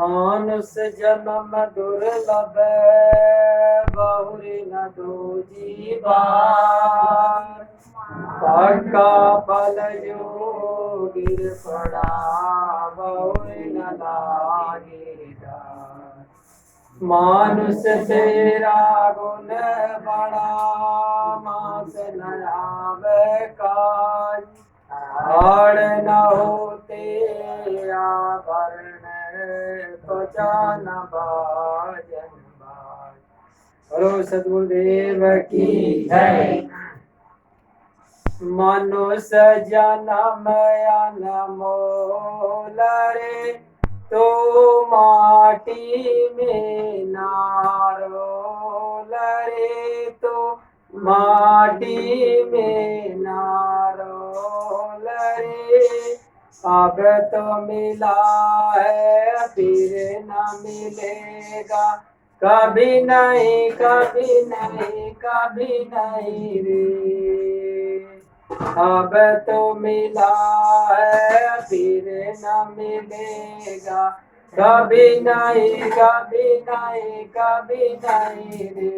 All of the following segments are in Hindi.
मानुष जन्म दुर्लभ बहुरी न दूजी बार। पक्का फल जो गिर पड़ा बहुरी न लागे डार। मानुष तेरा गुण बड़ा मास न आवे काज। आड़ न होते आभरण त्वचा न भाजन भाज। बोलो सद्गुरुदेव की जय। मनुष्य जन्म अनमोल रे तो माटी में नारोल रे तो माटी में नारोल रे। अब तो मिला है फिर न मिलेगा कभी नहीं कभी नहीं कभी नहीं रे। अब तो मिला है फिर न मिलेगा कभी नहीं कभी नहीं कभी नहीं रे।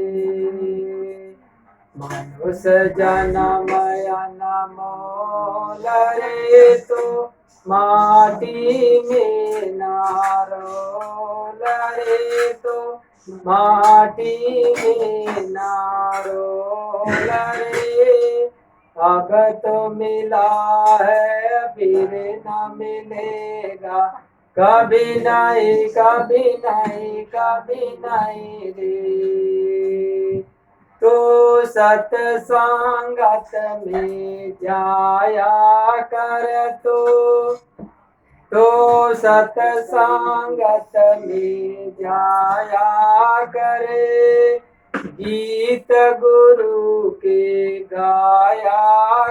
मनुष्य जन्म अनमोल रे तो माटी में नारोल रे तो माटी में नारोल रे। अब तो मिला है फिर न मिलेगा कभी नहीं कभी नहीं कभी नहीं रे। तो सत्संगत में जाया कर तो सत्संगत में जाया करे। गीत गुरु के गाया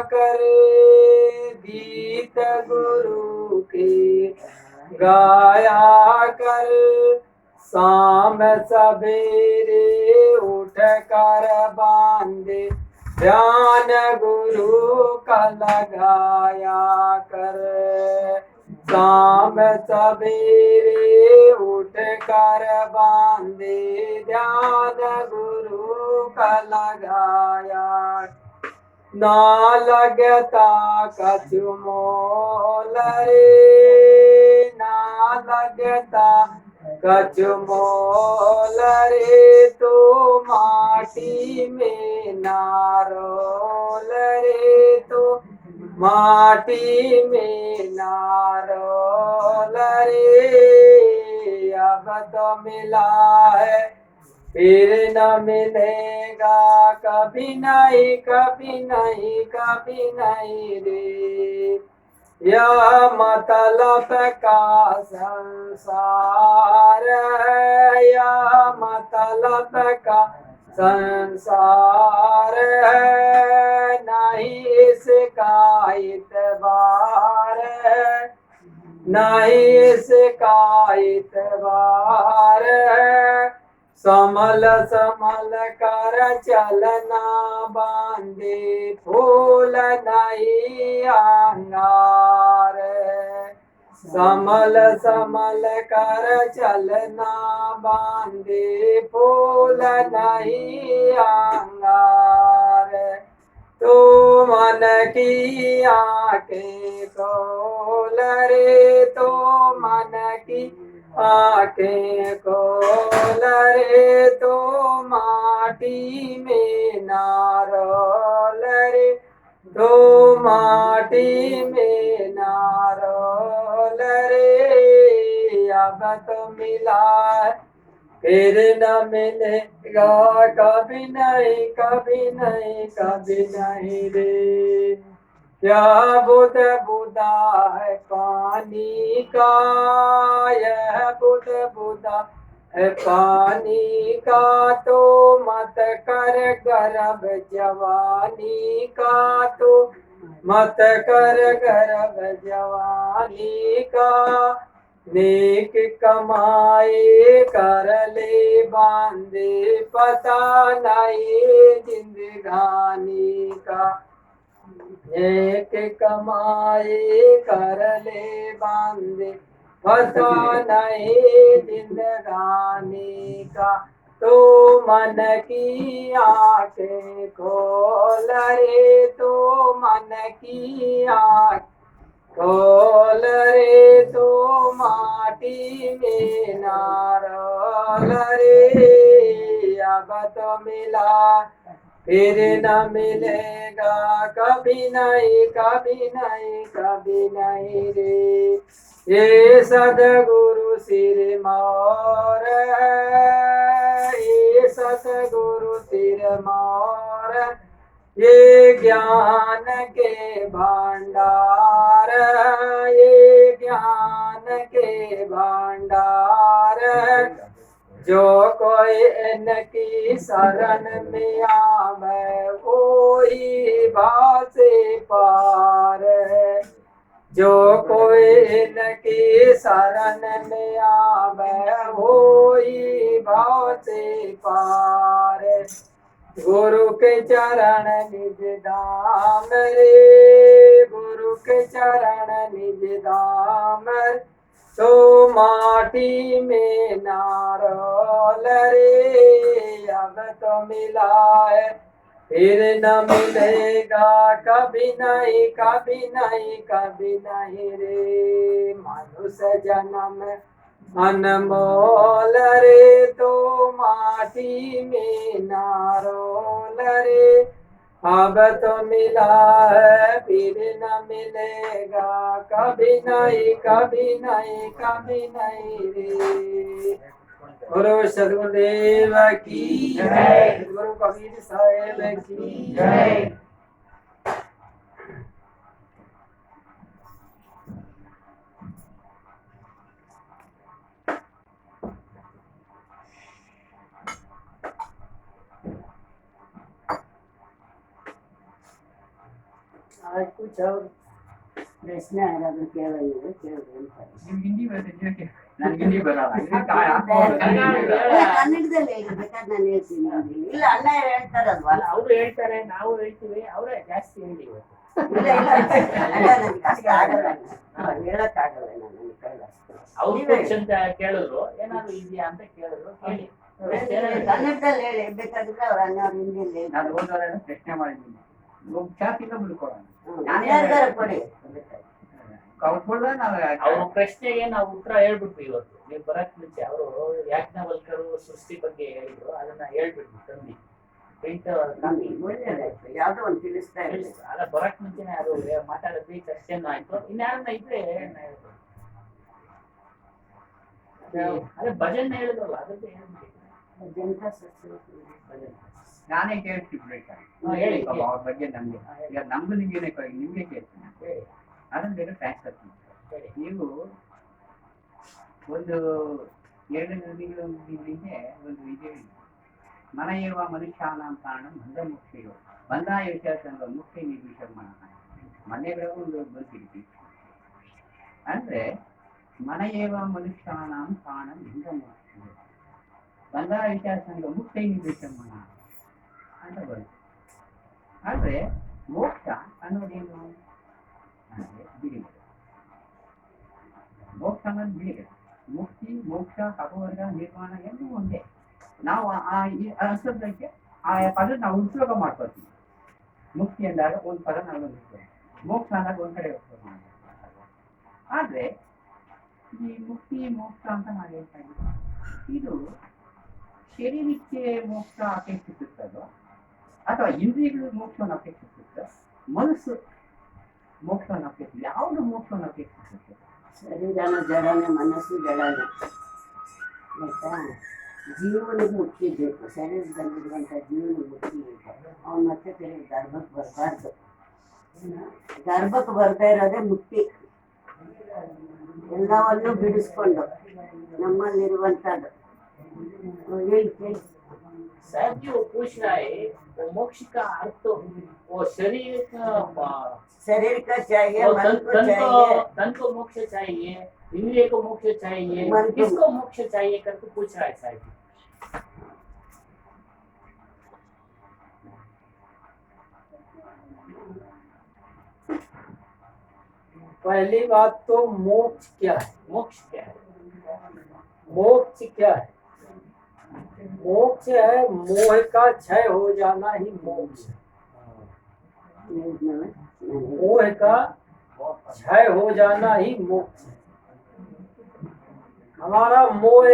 करे गीत गुरु के गाया कर। शाम सवेरे उठ कर बांधे ध्यान गुरु का लगाया कर। शाम सवेरे उठ कर बांधे ध्यान गुरु का लगाया। ना लगता कछु मोल रे ना लगता कछु मोल रे तो माटी में नारोल रे तो माटी में नारोल रे। अब तो मिला है फिर न मिलेगा कभी नहीं कभी नहीं कभी नहीं रे। यह मतलब का संसार है यह मतलब का संसार है। नहीं इसका इतबार है नहीं इसका इतबार है। समल समल कर चलना बांधे फूल नहीं अंगार। समल समल कर चलना बांधे फूल नहीं अंगार। तो मन की आंखें खोल रे तो मन की आंखें खोल रे तो माटी में नारोल रे तो माटी में नारोल रे। अब तो मिला फिर न मिलेगा कभी नहीं कभी नहीं कभी नहीं रे। क्या बुध बुदा है पानी का यह बुध बुदा है पानी का तो मत कर गर्भ जवानी का तो मत कर गर्भ जवानी का। नेक कमाए कर ले बांधे पता नहीं जिंदगानी का। नेक कमाए कर ले बांधे पता नहीं जिंदगानी का, तो मन की आंखें खोल रे, तो मन की आंख खोल रे, तो माटी में नारोल रे। अब तो मिला फिर न मिलेगा, कभी नहीं कभी नहीं कभी नहीं रे। ये सदगुरु सिर मोर, ये सदगुरु सिर मोर, ये ज्ञान के भंडार, ये ज्ञान के भंडार। जो कोई इनकी शरण में आवे, वही भाव से पार है। जो कोई इनकी शरण में आवे, वही भाव से पार है। गुरु के चरण निज धाम रे, गुरु के चरण निज धाम, तो माटी में नारोल रे। अब तो मिला है फिर न मिलेगा, कभी नहीं कभी नहीं कभी नहीं रे। मनुष्य जन्म अनमोल रे, तो माटी में नारोल रे। अब तो मिला है फिर न मिलेगा, कभी नहीं कभी नहीं कभी नहीं रे। गुरु सदगुरुदेव की जय, गुरु कबीर साहेब की जय। आज कुछ और प्रश्न है तो ಕೇಳಿದ್ರೆ ನಿಮ್ಗೆ ಹಿಂದಿ ಬರುತ್ತೆ, ನನಗೆ ಹಿಂದಿ ಬರಲ್ಲ. ಕನ್ನಡದಲ್ಲಿ ಹೇಳ್ಬೇಕಾದ್ರೆ ನಾನು ಹೇಳ್ತೀನಿ. ಇಲ್ಲ ಅಣ್ಣ ಹೇಳ್ತಾರಲ್ವಾ, ಅವರು ಹೇಳ್ತಾರೆ, ನಾವು ಹೇಳ್ತೀವಿ, ಅವರೇ ಜಾಸ್ತಿ ಹೇಳಿ. ಇಲ್ಲ ಇಲ್ಲ ಅಣ್ಣ ನನಗೆ ಕಷ್ಟ ಆಗಲ್ಲ, ಹೇಳಕ್ಕಾಗಲ್ಲ ನನ್ನ ಕೈಲಿ. ಅವ್ರು ಅಂತ ಕೇಳಿದ್ರು, ಏನಾದ್ರು ಇದೆಯಾ ಅಂತ ಕೇಳಿದ್ರು, ಹೇಳಿ ಕನ್ನಡದಲ್ಲಿ ಹೇಳಿ ಬೇಕಾದ್ರೆ ಅವ್ರ ಅಣ್ಣವ್ರ ಹಿಂದಿಯಲ್ಲಿ ನಾನು ಓದೋರೇನೋ ಪ್ರಶ್ನೆ ಮಾಡಿದ್ದೀನಿ. ಚಾಪಿಂದ ಬಿಡ್ಕೊಡೋಣ, ಕೊಡಿ. ಅವ್ರ ಪ್ರಶ್ನೆಗೆ ನಾವು ಉತ್ತರ ಹೇಳ್ಬಿಟ್ವಿ ಇವತ್ತು. ನೀವು ಬರಕ್ ಮುಂಚೆ ಅವರು ಯಾಜ್ಞವಲ್ಕರು ಸೃಷ್ಟಿ ಬಗ್ಗೆ ಹೇಳಿದ್ರು, ಅದನ್ನ ಹೇಳ್ಬಿಟ್ವಿ ತಂದಿ ಪ್ರಿಂಟ್ ಒಳ್ಳೇದಾಯ್ತು, ಯಾವ್ದೋ ಒಂದು ತಿಳಿಸ್ತಾ ಇರ್ಲಿ. ಅಲ್ಲ ಬರಕ್ ಮುಂಚೆನೆ ಅದು ಮಾತಾಡಿದ್ವಿ, ಚರ್ಚೆನೂ ಆಯ್ತು. ಇನ್ಯಾರನ್ನ ಇದ್ರೆ ಹೇಳ್ಬೋದು. ಅದೇ ಭಜನ್ ಹೇಳಿದ್ರಲ್ಲ, ಅದಕ್ಕೆ ಹೇಳ್ಬಿಟ್ಟು ಜನತಾ ಭಜನ್ ನಾನೇ ಕೇಳ್ತೀನಿ ಹೇಳಿ ಅವ್ರ ಬಗ್ಗೆ ನಮ್ಗೆ. ಈಗ ನಮ್ದು ನಿಮ್ಗೆ ಕೇಳ್ತೀನಿ, ಅದನ್ನ ಬೇರೆ ಟ್ರಾನ್ಸ್ಫರ್ ಹೇಳಿ. ನೀವು ಒಂದು 2 ನದಿಗಳ ಹಿಂದೆ ಒಂದು ಇದೆ, ಮನ ಇರುವ ಮನುಷ್ಯಾನಾಂ ಪ್ರಾಣಂ ಬಂಧ ಮುಖ್ಯೋ ಬಂಧಾಯ ವಿಚಾರ ಮುಖ್ಯ ನಿರ್ವಿಷರ್ಮಣ. ಮನೆಗಳ ಒಂದು ಬಂದಿರ್ತಿ ಅಂದ್ರೆ ಮನ ಏವ ಮನುಷ್ಯಾನಾಂ ಪ್ರಾಣಂ ಬಂಧ ಮುಖ್ಯ ಬಂಧಾಯ ವಿಚಾರ ಸಂಘ ಮುಖ್ಯ ನಿರ್ವಿಷರ್ಮಣ ಅಂತ ಬರುತ್ತೆ. ಆದ್ರೆ ಮೋಕ್ಷ ಅನ್ನೋದೇನು ಅಂದ್ರೆ ಬಿಡುಗಡೆ. ಮೋಕ್ಷ ಅನ್ನೋದು ಬಿಡುಗಡೆ. ಮುಕ್ತಿ, ಮೋಕ್ಷ, ಅಪವರ್ಗ, ನಿರ್ಮಾಣ ಎಲ್ಲವೂ ಒಂದೇ. ನಾವು ಆ ಅನ್ಸೋದಕ್ಕೆ ಆ ಪದ ನಾವು ಉಪಯೋಗ ಮಾಡ್ಕೊಳ್ತೀವಿ. ಮುಕ್ತಿ ಅಂದಾಗ ಒಂದು ಪದ ನಾವು ಉಪಯೋಗ, ಮೋಕ್ಷ ಅಂದಾಗ ಒಂದ್ ಕಡೆ ಉಪಯೋಗ ಮಾಡ್ತೀವಿ. ಆದ್ರೆ ಈ ಮುಕ್ತಿ ಮೋಕ್ಷ ಅಂತ ನಾವು ಹೇಳ್ತಾ ಇದ್ದೀವಿ, ಇದು ಶರೀರಕ್ಕೆ ಮೋಕ್ಷ ಅಪೇಕ್ಷಿಸುತ್ತದೋ ಅಥವಾ ಇಂದ್ರಿಯಗಳು ಮೋಕ್ಷವನ್ನು ಅಪೇಕ್ಷಿಸುತ್ತ, ಮನಸ್ಸು ಮೋಕ್ಷವನ್ನು ಅಪೇಕ್ಷಿಸ, ಯಾವುದು ಮೋಕ್ಷವನ್ನು ಅಪೇಕ್ಷಿಸುತ್ತೆ? ಶರೀರನ ಜಡನೆ, ಮನಸ್ಸು ಜಡನೆ. ಆಯ್ತಾ? ಜೀವನಿಗೆ ಮುಕ್ತಿ ಬೇಕು, ಶರೀರದಲ್ಲಿರುವಂಥ ಜೀವನಿಗೆ ಮುಕ್ತಿ ಬೇಕು. ಅವನು ಮತ್ತೆ ತಿರುಗಿ ಗರ್ಭಕ್ಕೆ ಬರಬಾರ್ದು. ಗರ್ಭಕ್ಕೆ ಬರ್ತಾ ಇರೋದೇ ಮುಕ್ತಿ. ಎಲ್ಲವನ್ನು ಬಿಡಿಸ್ಕೊಂಡು ನಮ್ಮಲ್ಲಿರುವಂಥದ್ದು ಹೇಳಿ. साहब जी वो पूछ रहा है, वो मोक्ष का अर्थ वो शरीर का चाहिए, मन को चाहिए, तन को मोक्ष चाहिए, इंद्रिय को मोक्ष चाहिए, किसको मोक्ष चाहिए करके पूछ रहा है साहब जी। पहली बात तो मोक्ष क्या है? मोक्ष क्या है? मोक्ष क्या है? मोक्ष है मोह का क्षय हो जाना ही मोक्ष है। मोह का क्षय हो जाना ही मोक्ष है। हमारा मोह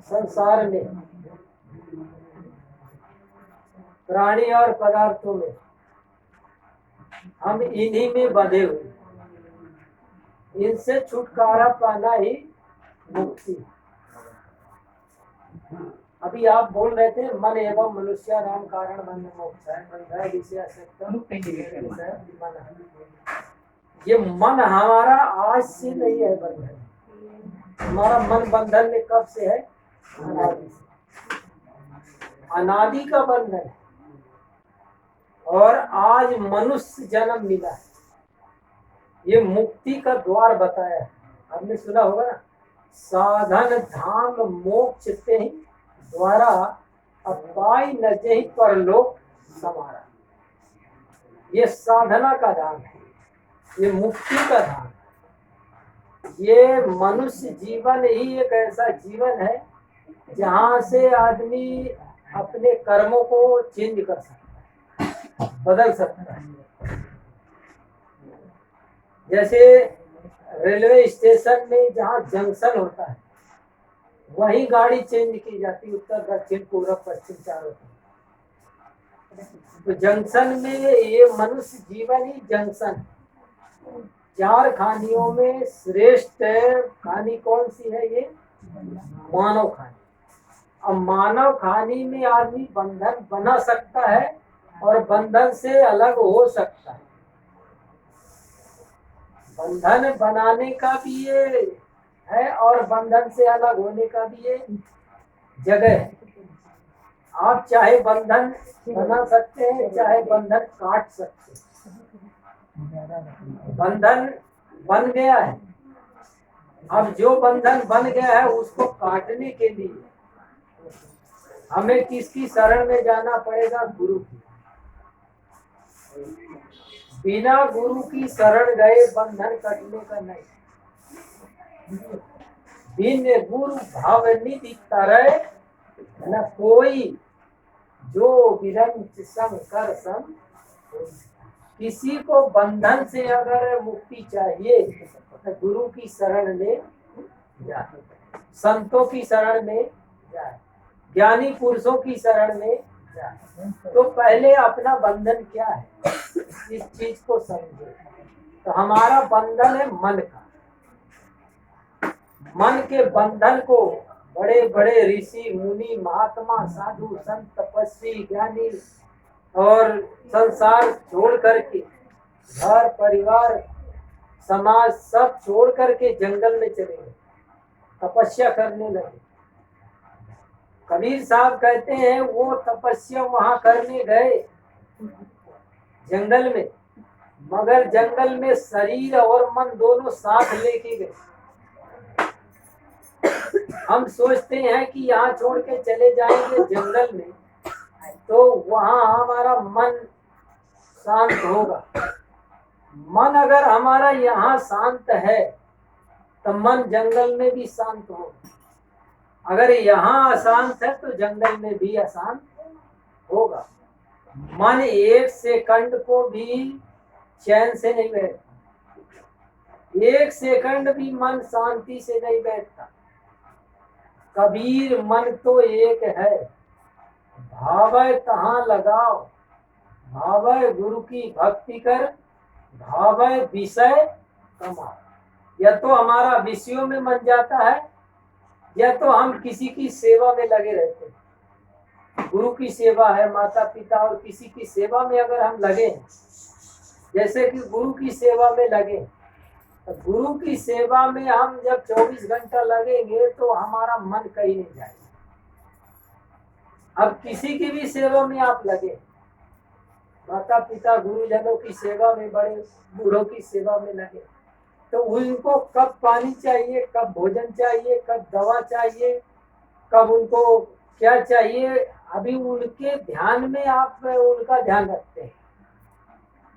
संसार में, प्राणी और पदार्थों में, हम इन्हीं में बंधे हुए, इनसे छुटकारा पाना ही मुक्ति। अभी आप बोल रहे थे मन एवं मनुष्य नाम कारण बंध मोक्ष है, बंधा विषय आसक्ता मन। ये मन हमारा आज से नहीं है बंधन। हमारा मन बंधन में कब से है? अनादि से। अनादि का बंधन है। और आज मनुष्य जन्म मिला है, ये मुक्ति का द्वार बताया है। आपने सुना होगा ना, साधन धाम मोक्ष ते ही द्वारा अपाई न जही परलोक समारा। ये साधना का धाम है, ये मुक्ति का धाम है। ये मनुष्य जीवन ही एक ऐसा जीवन है जहाँ से आदमी अपने कर्मों को चेंज कर सकता है, बदल सकता है। जैसे रेलवे स्टेशन में जहाँ जंक्शन होता है, वहीं गाड़ी चेंज की जाती, उत्तर दक्षिण पूर्व पश्चिम चारों तरफ। तो जंक्शन में ये मनुष्य जीवन ही जंक्शन। चार खानियों में श्रेष्ठ खानी कौन सी है? ये मानव खानी। अब मानव खानी में आदमी बंधन बना सकता है और बंधन से अलग हो सकता है। बंधन बनाने का भी ये है और बंधन से अलग होने का भी ये जगह है। आप चाहे बंधन बना सकते हैं, चाहे बंधन काट सकते हैं। बंधन बन गया है, अब जो बंधन बन गया है उसको काटने के लिए हमें किसकी शरण में जाना पड़ेगा? गुरु की। बिना गुरु की शरण गए बंधन कटने का नहीं। बिन गुरु भाव निधि तरय न कोई, जो विरंच संकर सम। किसी को बंधन से अगर मुक्ति चाहिए तो गुरु की शरण में जाए, संतों की शरण में जाए, ज्ञानी पुरुषों की शरण में जाए। तो पहले अपना बंधन क्या है इस चीज को समझे। तो हमारा बंधन है मन का। मन के बंधन को बड़े बड़े ऋषि मुनि महात्मा साधु संत तपस्वी ज्ञानी और संसार छोड़ करके, घर परिवार समाज सब छोड़ करके जंगल में चले गए, तपस्या करने लगे। कबीर साहब कहते हैं वो तपस्या वहां करने गए जंगल में, मगर जंगल में शरीर और मन दोनों साथ लेके गए। हम सोचते हैं कि यहाँ छोड़ के चले जाएंगे जंगल में तो वहाँ हमारा मन शांत होगा। मन अगर हमारा यहाँ शांत है तो मन जंगल में भी शांत होगा। अगर यहाँ अशांत है तो जंगल में भी अशांत होगा। मन एक सेकंड को भी चैन से नहीं बैठता, एक सेकंड भी मन शांति से नहीं बैठता। कबीर मन तो एक है, भावै तहाँ लगाओ, भावै गुरु की भक्ति कर, भावै विषय कमाओ। या तो हमारा विषयों में मन जाता है या तो हम किसी की सेवा में लगे रहते हैं। गुरु की सेवा है, माता पिता और किसी की सेवा में अगर हम लगे, जैसे कि गुरु की सेवा में लगे, तो गुरु की सेवा में हम जब 24 घंटा लगेंगे तो हमारा मन कहीं नहीं जाएगा। अब किसी की भी सेवा में आप लगे, माता पिता गुरुजनों की सेवा में, बड़े बूढ़ों की सेवा में लगे, तो उनको कब पानी चाहिए, कब भोजन चाहिए, कब दवा चाहिए, कब उनको क्या चाहिए, अभी उनके ध्यान में आप उनका ध्यान रखते हैं।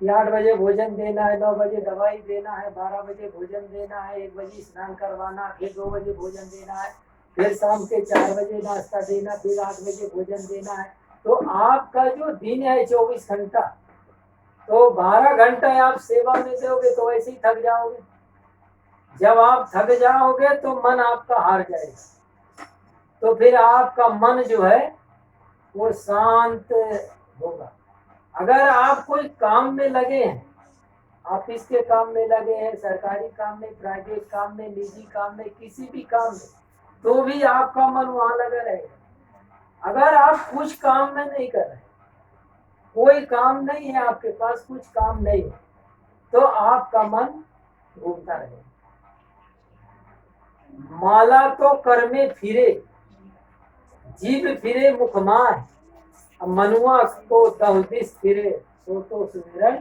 कि 8 बजे भोजन देना है, 9 बजे दवाई देना है, 12 बजे भोजन देना है, 1 बजे स्नान करवाना, फिर 2 बजे भोजन देना है, फिर शाम के 4 बजे नाश्ता देना, फिर 8 बजे भोजन देना है। तो आपका जो दिन है 24 घंटा, तो 12 घंटा आप सेवा में दोगे तो वैसे ही थक जाओगे। जब आप थक जाओगे तो मन आपका हार जाएगा, तो फिर आपका मन जो है वो शांत होगा। अगर आप कोई काम में लगे हैं, ऑफिस के काम में लगे हैं, सरकारी काम में, प्राइवेट काम में, निजी काम में, किसी भी काम में, तो भी आपका मन वहां लगा रहेगा। अगर आप कुछ काम में नहीं कर रहे, कोई काम नहीं है आपके पास, कुछ काम नहीं है, तो आपका मन घूमता रहेगा। माला तो कर में फिरे, जीव फिरे मुखमार, मनुआ को दहदिस फिरे, सो तो सुमिरन।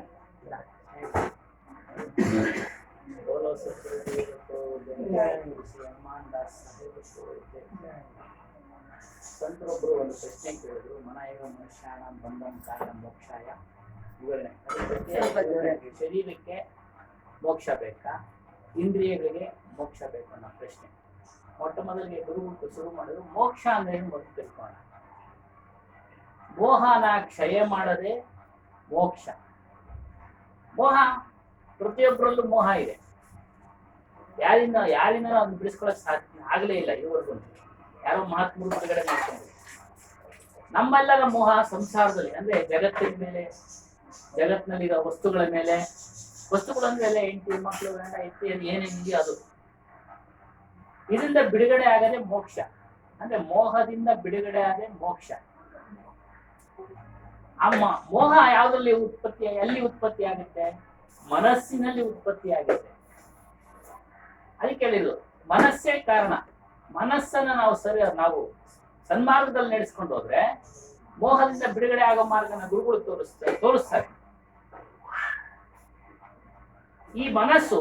बोलो सतगुरु को जय, श्री हनुमान दास साहेब को जय। ಸಂತರೊಬ್ಬರು ಒಂದು ಪ್ರಶ್ನೆ ಕೇಳಿದ್ರು, ಮನಯವ ಮನುಷ್ಯಾಣ ಬಂಧನ ಕಾರಣ ಮೋಕ್ಷಾಯ ವಿವರಣೆ. ಶರೀರಕ್ಕೆ ಮೋಕ್ಷ ಬೇಕಾ, ಇಂದ್ರಿಯಗಳಿಗೆ ಮೋಕ್ಷ ಬೇಕು ಅನ್ನೋ ಪ್ರಶ್ನೆ. ಮೊಟ್ಟ ಮೊದಲಿಗೆ ಗುರುಗಳು ಶುರು ಮಾಡಿದ್ರು, ಮೋಕ್ಷ ಅಂದ್ರೆ ಏನು ಮೊದಲು ತಿಳ್ಕೋಣ. ಮೋಹನ ಕ್ಷಯ ಮಾಡದೆ ಮೋಕ್ಷ. ಮೋಹ ಪ್ರತಿಯೊಬ್ಬರಲ್ಲೂ ಮೋಹ ಇದೆ. ಯಾರಿಂದ ಅದನ್ನ ಬಿಡಿಸ್ಕೊಳಕ್ ಸಾಧ್ಯ ಆಗಲೇ ಇಲ್ಲ ಇದುವರೆಗೂ. ಯಾರೋ ಮಹಾತ್ಮರು ಬಿಡುಗಡೆ ಮಾಡ್ಕೊಂಡು, ನಮ್ಮೆಲ್ಲರ ಮೋಹ ಸಂಸಾರದಲ್ಲಿ ಅಂದ್ರೆ ಜಗತ್ತಿನ ಮೇಲೆ, ಜಗತ್ತಿನಲ್ಲಿರೋ ವಸ್ತುಗಳ ಮೇಲೆ, ವಸ್ತುಗಳಂದ್ರೆ ಹೆಂಡತಿ ಮಕ್ಕಳು ಗಂಡ ಇತ್ಯಾದಿ ಏನೇನಿದೆಯೋ ಅದು. ಇದರಿಂದ ಬಿಡುಗಡೆ ಆಗದೆ ಮೋಕ್ಷ. ಅಂದ್ರೆ ಮೋಹದಿಂದ ಬಿಡುಗಡೆ ಆದೆ ಮೋಕ್ಷ. ಅಮ್ಮ ಮೋಹ ಯಾವುದ್ರಲ್ಲಿ ಎಲ್ಲಿ ಉತ್ಪತ್ತಿ ಆಗುತ್ತೆ? ಮನಸ್ಸಿನಲ್ಲಿ ಉತ್ಪತ್ತಿ ಆಗುತ್ತೆ. ಅದಕ್ಕೆ ಹೇಳಿದ್ರು ಮನಸ್ಸೇ ಕಾರಣ. ಮನಸ್ಸನ್ನ ನಾವು ಸನ್ಮಾರ್ಗದಲ್ಲಿ ನಡೆಸ್ಕೊಂಡು ಹೋದ್ರೆ ಮೋಹದಿಂದ ಬಿಡುಗಡೆ ಆಗೋ ಮಾರ್ಗನ ಗುರುಗಳು ತೋರಿಸ್ತಾರೆ. ಈ ಮನಸ್ಸು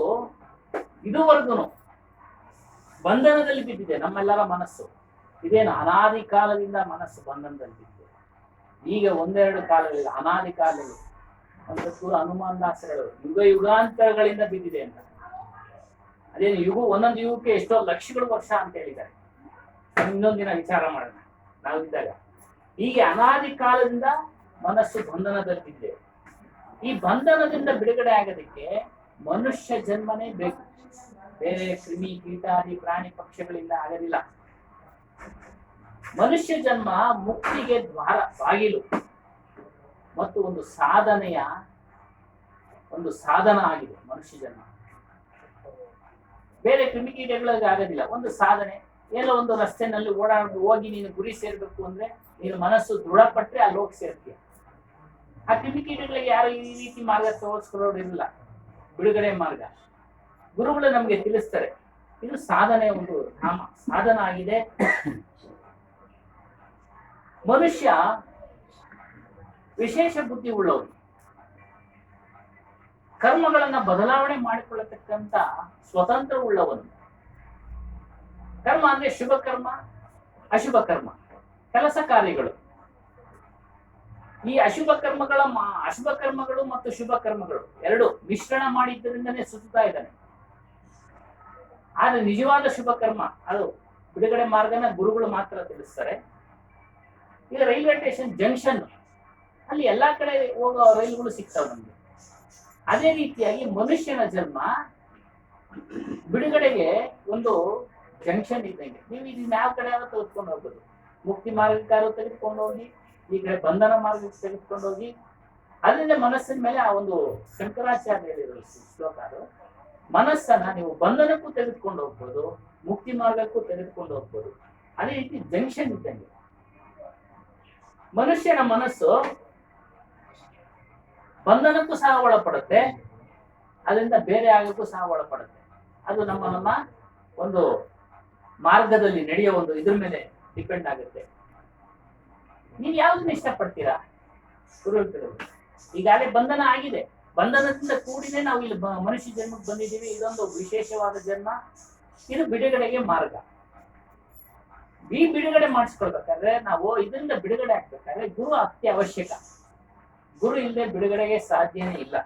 ಇದುವರೆಗೂ ಬಂಧನದಲ್ಲಿ ಬಿದ್ದಿದೆ. ನಮ್ಮೆಲ್ಲರ ಮನಸ್ಸು ಇದೇನು ಅನಾದಿ ಕಾಲದಿಂದ ಮನಸ್ಸು ಬಂಧನದಲ್ಲಿ ಬಿದ್ದಿದೆ. ಈಗ ಒಂದೆರಡು ಕಾಲಗಳಿಲ್ಲ, ಅನಾದಿ ಕಾಲದಲ್ಲಿ. ಒಂದು ಹನುಮಾನ್ ದಾಸಗಳು ಯುಗಾಂತರಗಳಿಂದ ಬಿದ್ದಿದೆ ಅಂತ. ಅದೇನು ಒಂದೊಂದು ಯುಗಕ್ಕೆ ಎಷ್ಟೋ ಲಕ್ಷಗಳು ವರ್ಷ ಅಂತ ಹೇಳಿದ್ದಾರೆ. ಇನ್ನೊಂದಿನ ವಿಚಾರ ಮಾಡೋಣ ನಾವಿದ್ದಾಗ. ಹೀಗೆ ಅನಾದಿ ಕಾಲದಿಂದ ಮನಸ್ಸು ಬಂಧನದಲ್ಲಿ ಬಿದ್ದಿದೆ. ಈ ಬಂಧನದಿಂದ ಬಿಡುಗಡೆ ಆಗೋದಕ್ಕೆ ಮನುಷ್ಯ ಜನ್ಮನೇ ಬೇಕು. ಬೇರೆ ಕ್ರಿಮಿ ಕೀಟಾದಿ ಪ್ರಾಣಿ ಪಕ್ಷಿಗಳಿಂದ ಆಗೋದಿಲ್ಲ. ಮನುಷ್ಯ ಜನ್ಮ ಮುಕ್ತಿಗೆ ಬಾಗಿಲು ಮತ್ತು ಒಂದು ಸಾಧನ ಆಗಿದೆ ಮನುಷ್ಯ ಜನ್ಮ. ಬೇರೆ ಕ್ರಿಮಿಕೀಟಗಳಿಗೆ ಆಗೋದಿಲ್ಲ. ಒಂದು ಸಾಧನೆ, ಏನೋ ಒಂದು ರಸ್ತೆನಲ್ಲಿ ಹೋಗಿ ನೀನು ಗುರಿ ಸೇರ್ಬೇಕು ಅಂದ್ರೆ ನೀನು ಮನಸ್ಸು ದೃಢಪಟ್ಟರೆ ಅಲ್ಲಿ ಹೋಗಿ ಸೇರ್ತೀಯ. ಆ ಕ್ರಿಮಿಕೀಟಗಳಿಗೆ ಯಾರು ಈ ರೀತಿ ಮಾರ್ಗ ತೋರಿಸ್ಕೊಳ್ಳೋದಿಲ್ಲ. ಬಿಡುಗಡೆ ಮಾರ್ಗ ಗುರುಗಳು ನಮ್ಗೆ ತಿಳಿಸ್ತಾರೆ. ಇದು ಸಾಧನೆ, ಒಂದು ಸಾಧನ ಆಗಿದೆ. ಮನುಷ್ಯ ವಿಶೇಷ ಬುದ್ಧಿ ಉಳ್ಳವನು. ಕರ್ಮಗಳನ್ನ ಬದಲಾವಣೆ ಮಾಡಿಕೊಳ್ಳತಕ್ಕಂತ ಸ್ವತಂತ್ರ ಉಳ್ಳವನು. ಕರ್ಮ ಅಂದ್ರೆ ಶುಭ ಕರ್ಮ, ಅಶುಭ ಕರ್ಮ, ಕೆಲಸ ಕಾರ್ಯಗಳು. ಈ ಅಶುಭ ಕರ್ಮಗಳು ಮತ್ತು ಶುಭ ಕರ್ಮಗಳು ಎರಡು ಮಿಶ್ರಣ ಮಾಡಿದ್ದರಿಂದನೇ ಸುತ್ತಾ ಇದ್ದಾನೆ. ಆದ್ರೆ ನಿಜವಾದ ಶುಭ ಕರ್ಮ ಅದು ಬಿಡುಗಡೆ ಮಾರ್ಗನ ಗುರುಗಳು ಮಾತ್ರ ತಿಳಿಸ್ತಾರೆ. ಈಗ ರೈಲ್ವೆ ಸ್ಟೇಷನ್ ಜಂಕ್ಷನ್ ಅಲ್ಲಿ ಎಲ್ಲಾ ಕಡೆ ಹೋಗೋ ರೈಲುಗಳು ಸಿಗ್ತಾವೆ ನಮ್ಗೆ. ಅದೇ ರೀತಿಯಾಗಿ ಮನುಷ್ಯನ ಜನ್ಮ ಬಿಡುಗಡೆಗೆ ಒಂದು ಜಂಕ್ಷನ್ ಇದ್ದಂಗೆ. ನೀವು ಇದನ್ನ ಯಾವ ಕಡೆ ಆದ್ರೂ ತೆಗೆದುಕೊಂಡು ಹೋಗ್ಬೋದು. ಮುಕ್ತಿ ಮಾರ್ಗಕ್ಕಾದ್ರೂ ತೆಗೆದುಕೊಂಡು ಹೋಗಿ, ಈ ಕಡೆ ಬಂಧನ ಮಾರ್ಗಕ್ಕೆ ತೆಗೆದುಕೊಂಡು ಹೋಗಿ. ಅದರಿಂದ ಮನಸ್ಸಿನ ಮೇಲೆ ಆ ಒಂದು ಶಂಕರಾಚಾರ್ಯ ಹೇಳಿರೋ ಶ್ಲೋಕ ಅದು. ಮನಸ್ಸನ್ನ ನೀವು ಬಂಧನಕ್ಕೂ ತೆಗೆದುಕೊಂಡು ಹೋಗ್ಬೋದು, ಮುಕ್ತಿ ಮಾರ್ಗಕ್ಕೂ ತೆಗೆದುಕೊಂಡು ಹೋಗ್ಬೋದು. ಅದೇ ರೀತಿ ಜಂಕ್ಷನ್ ಇದ್ದಂಗೆ ಮನುಷ್ಯನ ಮನಸ್ಸು ಬಂಧನಕ್ಕೂ ಸಹ ಒಳಪಡುತ್ತೆ, ಅದರಿಂದ ಬೇರೆ ಆಗಕ್ಕೂ ಸಹ ಒಳಪಡುತ್ತೆ. ಅದು ನಮ್ಮ ಒಂದು ಮಾರ್ಗದಲ್ಲಿ ನಡೆಯೋ ಒಂದು ಇದ್ರ ಮೇಲೆ ಡಿಪೆಂಡ್ ಆಗುತ್ತೆ. ನೀವು ಯಾವ್ದನ್ನ ಇಷ್ಟಪಡ್ತೀರಾ? ಈಗಾಗಲೇ ಬಂಧನ ಆಗಿದೆ. ಬಂಧನದಿಂದ ಕೂಡಿನೇ ನಾವು ಇಲ್ಲಿ ಮನುಷ್ಯ ಜನ್ಮಕ್ಕೆ ಬಂದಿದ್ದೀವಿ. ಇದೊಂದು ವಿಶೇಷವಾದ ಜನ್ಮ. ಇದು ಬಿಡುಗಡೆಗೆ ಮಾರ್ಗ. ಈ ಬಿಡುಗಡೆ ಮಾಡಿಸ್ಕೊಳ್ಬೇಕಾದ್ರೆ ನಾವು ಇದರಿಂದ ಬಿಡುಗಡೆ ಆಗ್ಬೇಕಾದ್ರೆ ಗುರು ಅತ್ಯವಶ್ಯಕ. ಗುರು ಇಲ್ಲದೆ ಬಿಡುಗಡೆಗೆ ಸಾಧ್ಯನೇ ಇಲ್ಲ.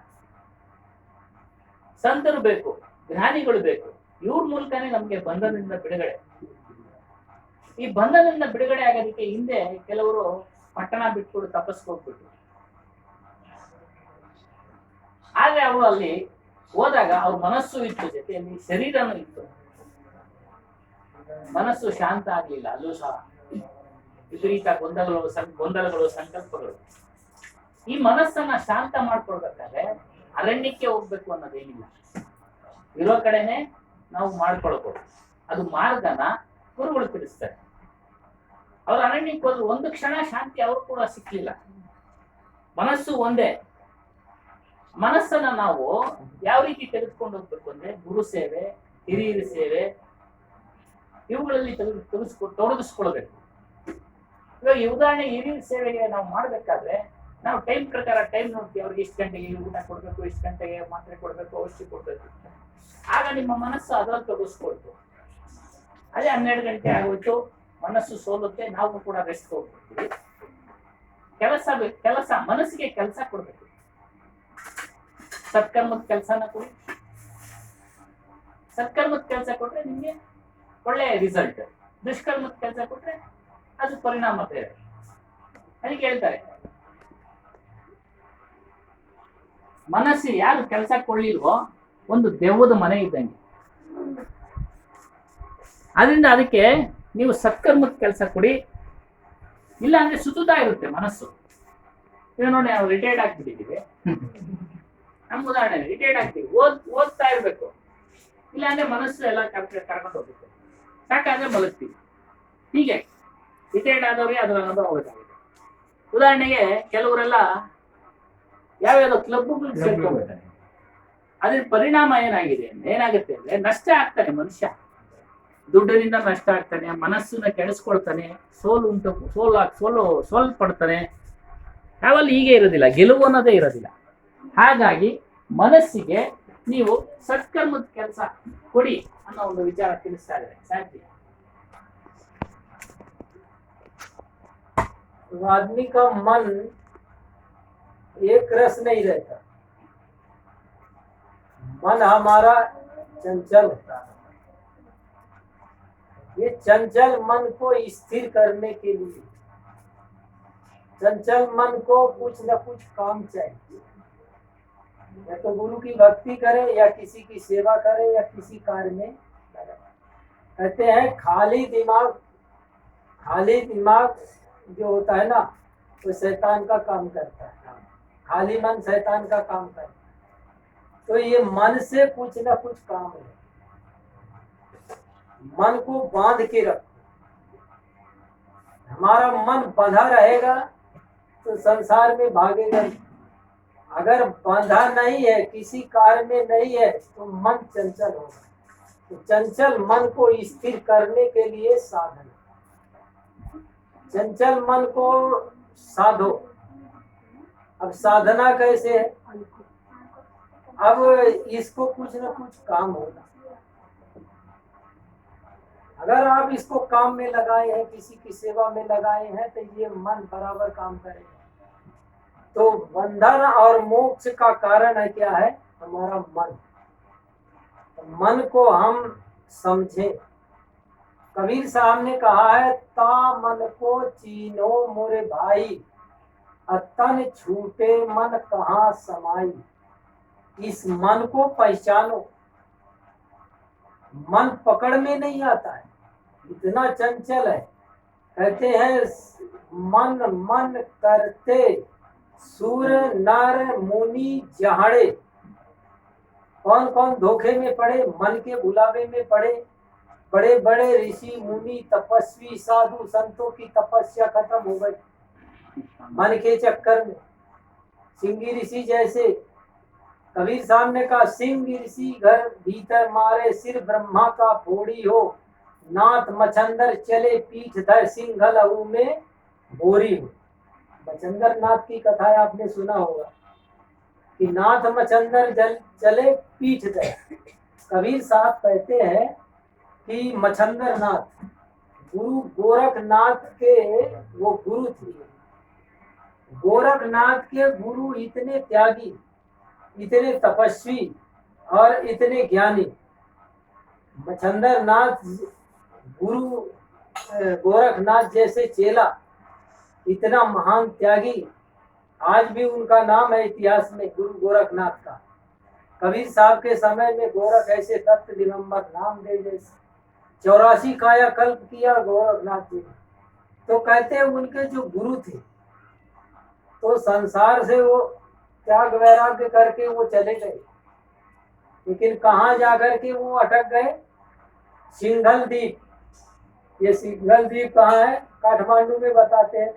ಸಂತರು ಬೇಕು, ಜ್ಞಾನಿಗಳು ಬೇಕು. ಇವ್ರ ಮೂಲಕನೇ ನಮ್ಗೆ ಬಂಧನದಿಂದ ಬಿಡುಗಡೆ. ಈ ಬಂಧನದಿಂದ ಬಿಡುಗಡೆ ಆಗೋದಕ್ಕೆ ಹಿಂದೆ ಕೆಲವರು ಪಟ್ಟಣ ಬಿಟ್ಬಿಟ್ಟು ತಪಸ್ಗೆ ಹೋಗ್ಬಿಟ್ರು. ಆದ್ರೆ ಅವರು ಅಲ್ಲಿ ಹೋದಾಗ ಅವ್ರ ಮನಸ್ಸು ಇತ್ತು, ಜೊತೆಯಲ್ಲಿ ಶರೀರನೂ ಇತ್ತು. ಮನಸ್ಸು ಶಾಂತ ಆಗ್ಲಿಲ್ಲ. ಅಲ್ಲೂ ಸಹ ವಿಪರೀತ ಗೊಂದಲಗಳು, ಸಂಕಲ್ಪಗಳು. ಈ ಮನಸ್ಸನ್ನ ಶಾಂತ ಮಾಡ್ಕೊಳ್ಬೇಕಾದ್ರೆ ಅರಣ್ಯಕ್ಕೆ ಹೋಗ್ಬೇಕು ಅನ್ನೋದೇನಿಲ್ಲ. ಇರೋ ಕಡೆನೆ ನಾವು ಮಾಡ್ಕೊಳ್ಬಹುದು. ಅದು ಮಾರ್ಗನ ಗುರುಗಳು ತಿಳಿಸ್ತಾರೆ. ಅವ್ರ ಅರಣ್ಯಕ್ಕೆ ಹೋದ್ರು ಒಂದು ಕ್ಷಣ ಶಾಂತಿ ಅವ್ರು ಕೂಡ ಸಿಕ್ಲಿಲ್ಲ. ಮನಸ್ಸು ಒಂದೇ. ಮನಸ್ಸನ್ನ ನಾವು ಯಾವ ರೀತಿ ತೆಗೆದುಕೊಂಡು ಹೋಗ್ಬೇಕು ಅಂದ್ರೆ ಗುರು ಸೇವೆ, ಹಿರಿಯರ ಸೇವೆ, ಇವುಗಳಲ್ಲಿ ತೊಡಗಿಸ್ಕೊಳ್ಬೇಕು. ಇವಾಗ ಉದಾಹರಣೆ ಹಿರಿಯರ ಸೇವೆಗೆ ನಾವು ಮಾಡ್ಬೇಕಾದ್ರೆ ನಾವು ಟೈಮ್ ಪ್ರಕಾರ ಟೈಮ್ ನೋಡ್ತೀವಿ. ಅವ್ರಿಗೆ ಇಷ್ಟು ಗಂಟೆಗೆ ಊಟ ಕೊಡ್ಬೇಕು, ಇಷ್ಟು ಗಂಟೆಗೆ ಮಾತ್ರೆ ಕೊಡ್ಬೇಕು, ಔಷಧಿ ಕೊಡ್ಬೇಕು. ಆಗ ನಿಮ್ಮ ಮನಸ್ಸು ಅದರಲ್ಲಿ ತೊಡಗಿಸ್ಕೊಳ್ತು. ಅದೇ 12 ಗಂಟೆ ಆಗೋಯ್ತು, ಮನಸ್ಸು ಸೋಲುತ್ತೆ, ನಾವು ಕೂಡ ರೆಸ್ಟ್ ಹೋಗ್ಬಿಡ್ತೀವಿ. ಕೆಲಸ ಮನಸ್ಸಿಗೆ ಕೆಲಸ ಕೊಡ್ಬೇಕು. ಸತ್ಕರ್ಮದ ಕೆಲಸನ ಕೊಡಿ. ಸತ್ಕರ್ಮದ ಕೆಲಸ ಕೊಟ್ರೆ ನಿಮ್ಗೆ ಒಳ್ಳೆಯ ರಿಸಲ್ಟ್. ದುಷ್ಕರ್ಮದ ಕೆಲಸ ಕೊಟ್ರೆ ಅದು ಪರಿಣಾಮ ಬೇರೆ. ಅದಕ್ಕೆ ಹೇಳ್ತಾರೆ, ಮನಸ್ಸು ಯಾರು ಕೆಲಸ ಕೊಡ್ಲಿಲ್ವೋ ಒಂದು ದೆವ್ವದ ಮನೆ ಇದ್ದಂಗೆ. ಅದರಿಂದ ಅದಕ್ಕೆ ನೀವು ಸತ್ಕರ್ಮದ ಕೆಲಸ ಕೊಡಿ. ಇಲ್ಲ ಅಂದ್ರೆ ಸುತ್ತುತ್ತಾ ಇರುತ್ತೆ ಮನಸ್ಸು. ಈಗ ನೋಡಿ, ನಾವು ರಿಟೈರ್ಡ್ ಆಗ್ಬಿಟ್ಟಿದ್ದೀವಿ. ನಮ್ಮ ಉದಾಹರಣೆ, ರಿಟೈರ್ಡ್ ಆಗ್ತೀವಿ, ಓದ್ತಾ ಇರ್ಬೇಕು. ಇಲ್ಲ ಅಂದ್ರೆ ಮನಸ್ಸು ಎಲ್ಲ ಕರ್ಕೊಂಡು ಹೋಗುತ್ತೆ. ಸಾಕಾದ್ರೆ ಮಲಗ್ತೀವಿ. ಹೀಗೆ ರಿಟೈರ್ಡ್ ಆದವ್ರಿಗೆ ಅದರ ಅನುಭವ ಗೊತ್ತಾಗುತ್ತೆ. ಉದಾಹರಣೆಗೆ ಕೆಲವರೆಲ್ಲ ಯಾವ್ಯಾವ ಕ್ಲಬ್ಗಳಿಗೆ ಸೇರ್ಕೊಂಡ್ಬಿಡ್ತಾರೆ. ಅದ್ರ ಪರಿಣಾಮ ಏನಾಗುತ್ತೆ ಅಂದ್ರೆ ನಷ್ಟ ಆಗ್ತಾನೆ ಮನುಷ್ಯ. ದುಡ್ಡಿನಿಂದ ನಷ್ಟ ಆಗ್ತಾನೆ, ಮನಸ್ಸನ್ನ ಕೆಡಿಸ್ಕೊಳ್ತಾನೆ, ಸೋಲ್ ಪಡ್ತಾನೆ. ಯಾವಲ್ಲಿ ಹೀಗೆ ಇರೋದಿಲ್ಲ, ಗೆಲುವು ಅನ್ನೋದೇ ಇರೋದಿಲ್ಲ. ಹಾಗಾಗಿ ಮನಸ್ಸಿಗೆ ನೀವು ಸತ್ಕರ್ಮದ ಕೆಲಸ ಕೊಡಿ ಅನ್ನೋ ಒಂದು ವಿಚಾರ ತಿಳಿಸ್ತಾ ಇದ್ದಾರೆ ಸಾಧ್ಯ. आदमी का मन एक रस नहीं रहता। मन हमारा चंचल होता है। ये चंचल मन को स्थिर करने के लिए, चंचल मन को कुछ न कुछ काम चाहिए। या तो गुरु की भक्ति करे, या किसी की सेवा करे, या किसी कार्य में लगे। कहते हैं खाली दिमाग जो होता है ना, वो शैतान का काम करता है। खाली मन शैतान का काम करता है। तो ये मन से कुछ न कुछ काम है। मन को बांध के रखो। हमारा मन बंधा रहेगा तो संसार में भागेगा। अगर बंधा नहीं है, किसी कार्य में नहीं है, तो मन चंचल होगा। तो चंचल मन को स्थिर करने के लिए साधन, चंचल मन को साधो। अब साधना कैसे है? अब इसको कुछ न कुछ काम होगा। अगर आप इसको काम में लगाए हैं, किसी की सेवा में लगाए हैं, तो ये मन बराबर काम करेगा। तो बंधन और मोक्ष का कारण है क्या है? हमारा मन। तो मन को हम समझे। कबीर साहब ने कहा है, ता मन को चीनो मोरे भाई, तन छूटे मन कहाँ समाई। इस मन को पहचानो। मन पकड़ में नहीं आता है, इतना चंचल है। कहते हैं मन करते सूर नर मुनि जहाड़े। कौन कौन धोखे में पड़े? मन के बुलावे में पड़े। बड़े बड़े ऋषि मुनि तपस्वी साधु संतों की तपस्या खत्म हो गई मन के चक्कर में। सिंगी ऋषि जैसे, कबीर साहब ने कहा, सिंह ऋषि घर भीतर मारे, सिर ब्रह्मा का फोड़ी हो। नाथ मछंदर चले पीठ धर, सिंह लहू में बोरी हो। मछंदर नाथ की कथा आपने सुना होगा कि नाथ मछंदर चले पीठ धर। कबीर साहब कहते हैं कि मछंदर नाथ गुरु गोरखनाथ के वो गुरु थे। गोरखनाथ के गुरु इतने त्यागी, इतने तपस्वी और इतने ज्ञानी। मच्छंदर नाथ गुरु गोरखनाथ जैसे चेला, इतना महान त्यागी, आज भी उनका नाम है इतिहास में गुरु गोरखनाथ का। कबीर साहब के समय में गोरख ऐसे तत्व दिगंबर नाम दे जैसे 84 काया कल्प किया गोरखनाथ जी ने। तो कहते हैं उनके जो गुरु थे तो संसार से वो त्याग वैराग्य करके वो चले गए, लेकिन कहाँ जाकर के वो अटक गए? सिंघल द्वीप। ये सिंघल द्वीप कहाँ है? काठमांडू में बताते हैं।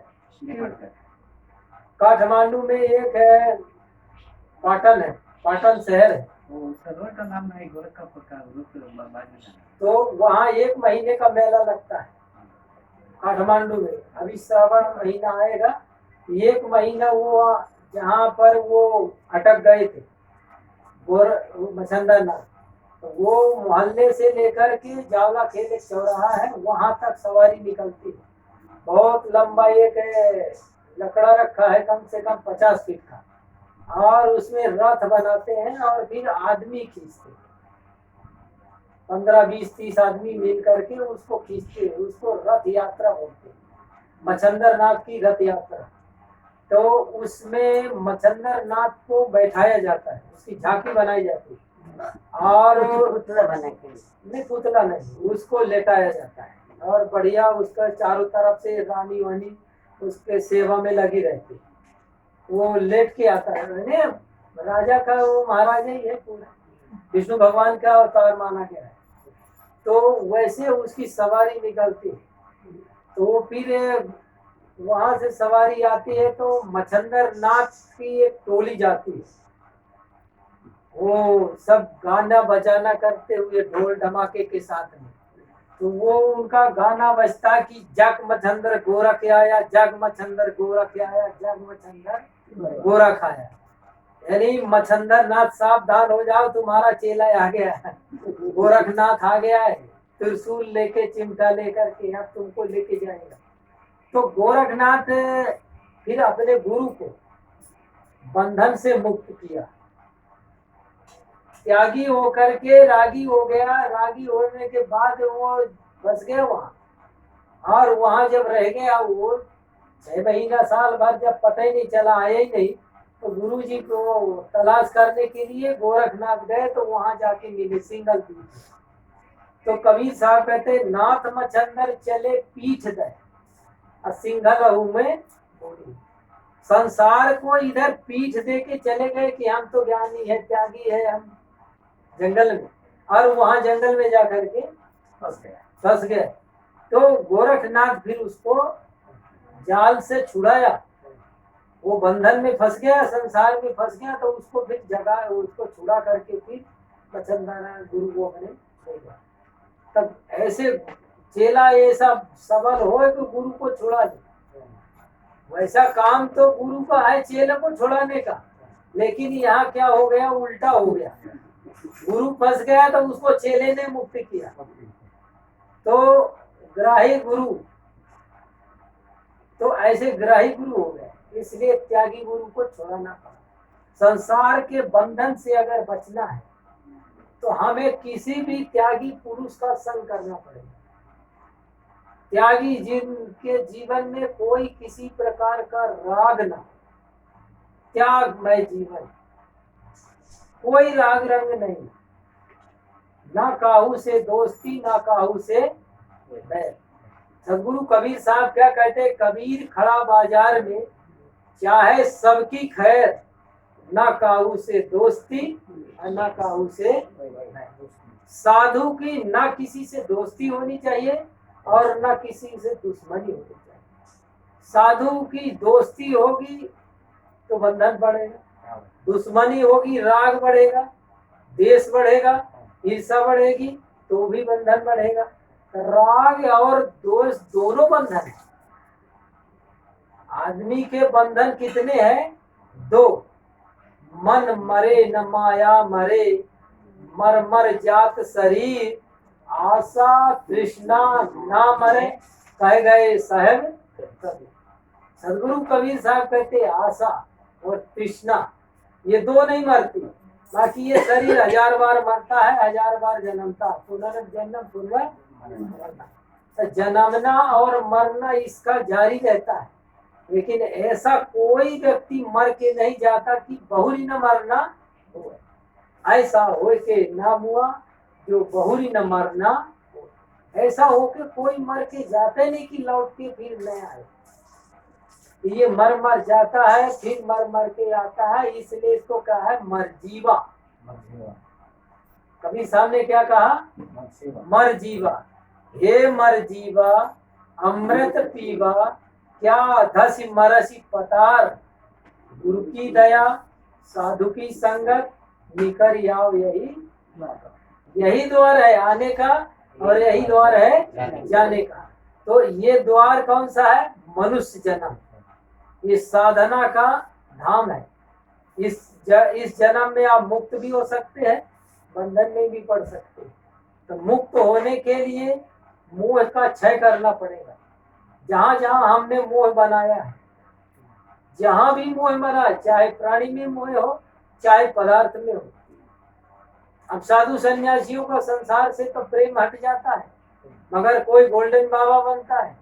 काठमांडू में एक है, पाटन है, पाटन शहर है। वो सरोवर का नाम है गोरखपुर का रूप बाजू। तो वहाँ 1 महीने का मेला लगता है काठमांडू में। अभी श्रावण महीना आएगा, 1 महीना वो जहाँ पर वो अटक गए थे मच्छंदर नाथ, तो वो मोहल्ले से लेकर के जावला खेल एक चौराहा है, वहां तक सवारी निकलती है। बहुत लंबा एक लकड़ा रखा है, कम से कम 50 फीट का, और उसमें रथ बनाते हैं और फिर आदमी खींचते हैं। 15, 20, 30 आदमी मिल करके उसको खींचते हैं। उसको रथ यात्रा बोलते हैं, मच्छंदर नाथ की रथ यात्रा। तो उसमें मच्छंदर नाथ को बैठाया जाता है, उसकी झांकी बनाई जाती है, और पुतला बना के नहीं, पुतला नहीं, उसको लेटाया जाता है, और बढ़िया उसका चारों तरफ से रानी वानी उसके सेवा में लगी रहती है। वो लेट के आता है, मैंने राजा का वो महाराजा ही है पूरा, विष्णु भगवान का अवतार माना गया है। तो वैसे उसकी सवारी निकलती है। तो फिर वहां से सवारी आती है तो मच्छंदर नाथ की एक टोली जाती है, वो सब गाना बजाना करते हुए ढोल धमाके के साथ में। तो वो उनका गाना बजता कि जग मच्छंदर गोरख आया, जग मच्छंदर गोरख आया, जग मच्छंदर गोरख आया। यानी मच्छंदर नाथ सावधान हो जाओ, तुम्हारा चेला आ गया है, गोरखनाथ आ गया है, त्रिशूल लेके चिमटा लेकर के अब तुमको लेके जाएगा। तो गोरखनाथ फिर अपने गुरु को बंधन से मुक्त किया, त्यागी होकर के रागी हो गया। रागी होने के बाद वो बस गया वहां, और वहां जब रह गया वो 6 महीना साल भर, जब पता ही नहीं चला, आया ही नहीं, तो गुरु जी को तलाश करने के लिए गोरखनाथ गए, तो वहां जाके मिले सिंघल द्वीप। तो कबीर साहब कहते नाथ मच्छंदर चले पीठ दे सिंघल में बोली। संसार को इधर पीठ दे के चले गए कि हम तो ज्ञानी है, त्यागी है, हम जंगल में, और वहां जंगल में जाकर के फंस गए। तो गोरखनाथ फिर उसको जाल से छुड़ाया, वो बंधन में फंस गया, संसार में फंस गया, तो उसको फिर जगह उसको छुड़ा करके फिर मच्छंदर गुरु को अपने ले गया। तब ऐसे चेला ऐसा सबल हो तो गुरु को छुड़ा दे, वैसा काम तो गुरु का है चेले को छुड़ाने का, लेकिन यहाँ क्या हो गया, उल्टा हो गया। गुरु फंस गया तो उसको चेले ने मुक्त किया। तो ग्राही गुरु, तो ऐसे ग्राही गुरु हो गए, इसलिए त्यागी गुरु को छोड़ना पड़ा। संसार के बंधन से अगर बचना है तो हमें किसी भी त्यागी पुरुष का संग करना पड़ेगा। त्यागी जिनके जीवन में कोई किसी प्रकार का राग ना, त्यागमय जीवन, कोई राग रंग नहीं, ना काहू से दोस्ती, ना काहू से बैर। सदगुरु कबीर साहब क्या कहते हैं, कबीर खड़ा बाजार में चाहे सबकी खैर, ना काहू से दोस्ती और ना काहू से बैर। साधु की ना किसी से दोस्ती होनी चाहिए और ना किसी से दुश्मनी होनी चाहिए। साधु की दोस्ती होगी तो बंधन बढ़ेगा, दुश्मनी होगी राग बढ़ेगा, देश बढ़ेगा, ईर्षा बढ़ेगी तो भी बंधन बढ़ेगा। राग और दोष दोनों बंधन है। आदमी के बंधन कितने हैं? 2। मन मरे न माया मरे, मर मर जात शरीर, आशा तृष्णा ना मरे, कह गए साहेब कबीर। सदगुरु कबीर साहब कहते आशा और तृष्णा ये दो नहीं मरती, बाकी ये शरीर 1000 बार मरता है, 1000 बार जन्मता, पुनर्जन्म पुनर्मरना। तो जन्मना और मरना इसका जारी रहता है, लेकिन ऐसा कोई व्यक्ति मर के नहीं जाता कि बहुरी न मरना हो। ऐसा हो के ना मुआ जो बहुरी न मरना हो। ऐसा हो के कोई मर के जाता ही नहीं कि लौट के फिर न आए। ये मर जाता है फिर मर के आता है, इसलिए इसको कहा है मरजीवा। कभी सामने क्या कहा? मरजीवा। हे मरजीवा अमृत पीवा, क्या धस मरसी पतार, गुरु की दया साधु की संगत निकर याओ यही द्वार है आने का और यही द्वार है जाने का। तो ये द्वार कौन सा है? मनुष्य जन्म। ये साधना का धाम है। इस जन्म में आप मुक्त भी हो सकते हैं, बंधन में भी पड़ सकते हैं। तो मुक्त होने के लिए मोह का क्षय करना पड़ेगा। जहां जहां हमने मोह बनाया है, जहां भी मोह बना है, चाहे प्राणी में मोह हो चाहे पदार्थ में हो। अब साधु सन्यासियों का संसार से तो प्रेम हट जाता है, मगर कोई गोल्डन बाबा बनता है,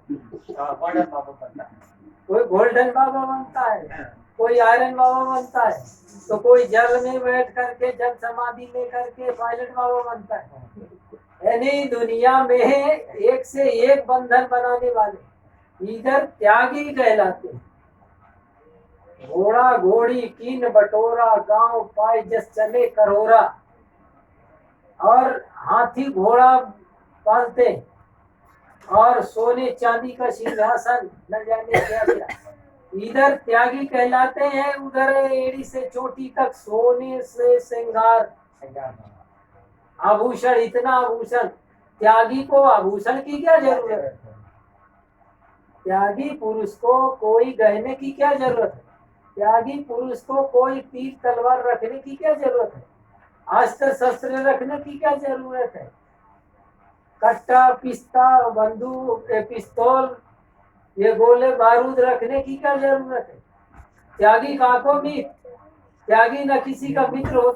कोई गोल्डन बाबा बनता है, कोई आयरन बाबा बनता है, तो कोई जल में बैठ करके जल समाधि में करके पायलट बाबा बनता है। यानी दुनिया में एक से एक बंधन बनाने वाले इधर त्यागी कहलाते हैं। घोड़ा घोड़ी कीन बटोरा, गांव पाए जस चले करोरा। और हाथी घोड़ा पालते और सोने चांदी का सिंहासन न जाने क्या क्या। इधर त्यागी कहलाते हैं, उधर एड़ी से चोटी तक सोने से श्रृंगार, आभूषण, इतना आभूषण। त्यागी को आभूषण की क्या जरूरत है? त्यागी पुरुष को कोई गहने की क्या जरूरत है? त्यागी पुरुष को कोई तीर तलवार रखने की क्या जरूरत है? अस्त्र शस्त्र रखने की क्या जरूरत है? कट्टा पिस्ता बंदूक पिस्तौल ये गोले बारूद रखने की क्या जरूरत है? त्यागी का को मित्र, त्यागी न किसी का मित्र होता